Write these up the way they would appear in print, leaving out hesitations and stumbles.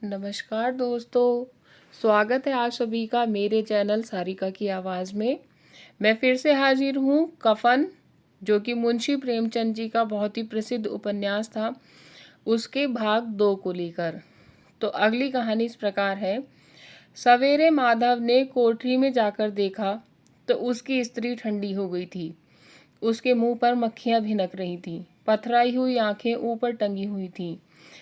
नमस्कार दोस्तों, स्वागत है आप सभी का मेरे चैनल सारिका की आवाज़ में। मैं फिर से हाजिर हूँ कफन, जो कि मुंशी प्रेमचंद जी का बहुत ही प्रसिद्ध उपन्यास था, उसके भाग 2 को लेकर। तो अगली कहानी इस प्रकार है। सवेरे माधव ने कोठरी में जाकर देखा तो उसकी स्त्री ठंडी हो गई थी। उसके मुंह पर मक्खियां भिनक रही थीं, पथराई हुई आंखें ऊपर टंगी हुई थीं,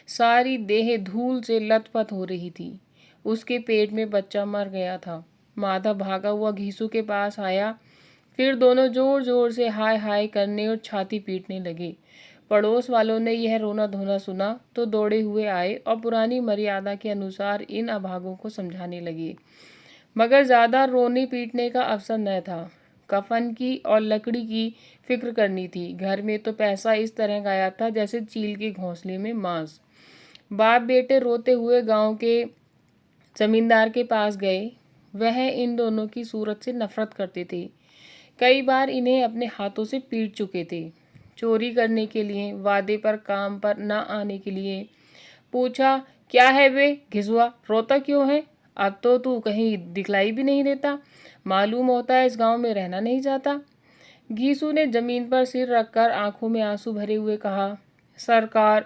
सारी देह धूल से लथपथ हो रही थी। उसके पेट में बच्चा मर गया था। माधव भागा हुआ घीसू के पास आया। फिर दोनों जोर जोर से हाय हाय करने और छाती पीटने लगे। पड़ोस वालों ने यह रोना धोना सुना तो दौड़े हुए आए और पुरानी मर्यादा के अनुसार इन अभागों को समझाने लगे, मगर ज़्यादा रोने पीटने का अवसर न था। कफन की और लकड़ी की फिक्र करनी थी। घर में तो पैसा इस तरह गायब था जैसे चील के घोंसले में मांस। बाप बेटे रोते हुए गांव के जमींदार के पास गए। वह इन दोनों की सूरत से नफरत करते थे। कई बार इन्हें अपने हाथों से पीट चुके थे। चोरी करने के लिए, वादे पर काम पर न आने के लिए। पूछा, क्या है वे घिसुआ, रोता क्यों है? अब तो तू कहीं दिखलाई भी नहीं देता। मालूम होता है इस गांव में रहना नहीं चाहता। घीसू ने जमीन पर सिर रखकर आंखों में आंसू भरे हुए कहा, सरकार,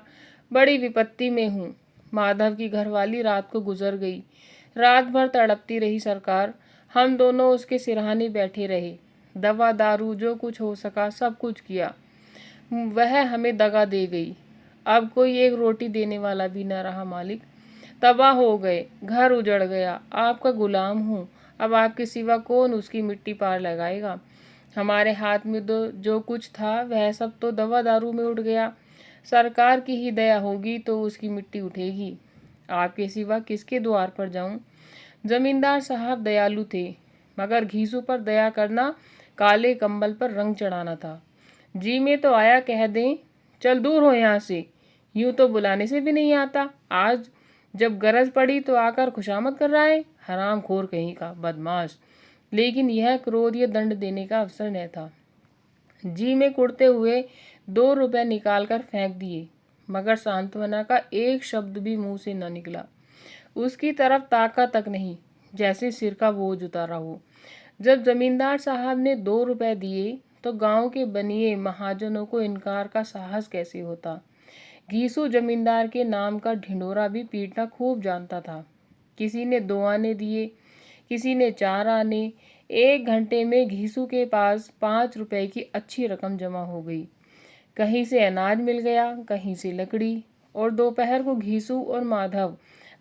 बड़ी विपत्ति में हूँ। माधव की घरवाली रात को गुजर गई। रात भर तड़पती रही सरकार। हम दोनों उसके सिरहाने बैठे रहे। दवा दारू जो कुछ हो सका सब कुछ किया। वह हमें दगा दे गई। अब कोई एक रोटी देने वाला भी न रहा मालिक। तबाह हो गए, घर उजड़ गया। आपका गुलाम हूँ। अब आपके सिवा कौन उसकी मिट्टी पार लगाएगा? हमारे हाथ में तो जो कुछ था वह सब तो दवा दारू में उड़ गया। सरकार की ही दया होगी तो उसकी मिट्टी उठेगी। आपके सिवा किसके द्वार पर जाऊं? जमींदार साहब दयालु थे, मगर घीसू पर दया करना काले कंबल पर रंग चढ़ाना था। जी में तो आया कह दें, चल दूर हो यहाँ से। यूं तो बुलाने से भी नहीं आता। आज जब गरज पड़ी तो आकर खुशामद कर रहा है। हराम खोर कहीं का बदमाश। लेकिन यह क्रोध या दंड देने का अवसर न था। जी में कुड़ते हुए 2 रुपए निकालकर फेंक दिए, मगर सांत्वना का एक शब्द भी मुंह से न निकला। उसकी तरफ ताका तक नहीं, जैसे सिर का बोझ उतारा हो। जब जमींदार साहब ने 2 रुपए दिए तो गांव के बनिए महाजनों को इनकार का साहस कैसे होता। घीसू जमींदार के नाम का ढिंढोरा भी पीटना खूब जानता था। किसी ने 2 आने दिए, किसी ने 4 आने। 1 घंटे में घीसू के पास 5 रुपए की अच्छी रकम जमा हो गई। कहीं से अनाज मिल गया, कहीं से लकड़ी। और दोपहर को घीसू और माधव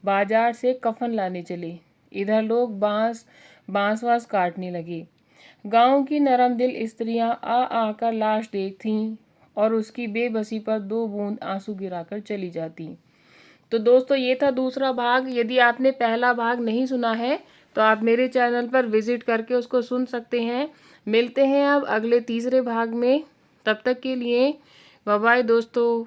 बाजार से कफन लाने चले। इधर लोग बांस वास काटने लगे। गांव की नरम दिल स्त्रियां आ आकर लाश देखती और उसकी बेबसी पर 2 बूंद आंसू गिराकर चली जाती। तो दोस्तों, ये था दूसरा भाग। यदि आपने पहला भाग नहीं सुना है तो आप मेरे चैनल पर विजिट करके उसको सुन सकते हैं। मिलते हैं अब अगले तीसरे भाग में। तब तक के लिए बाय बाय दोस्तों।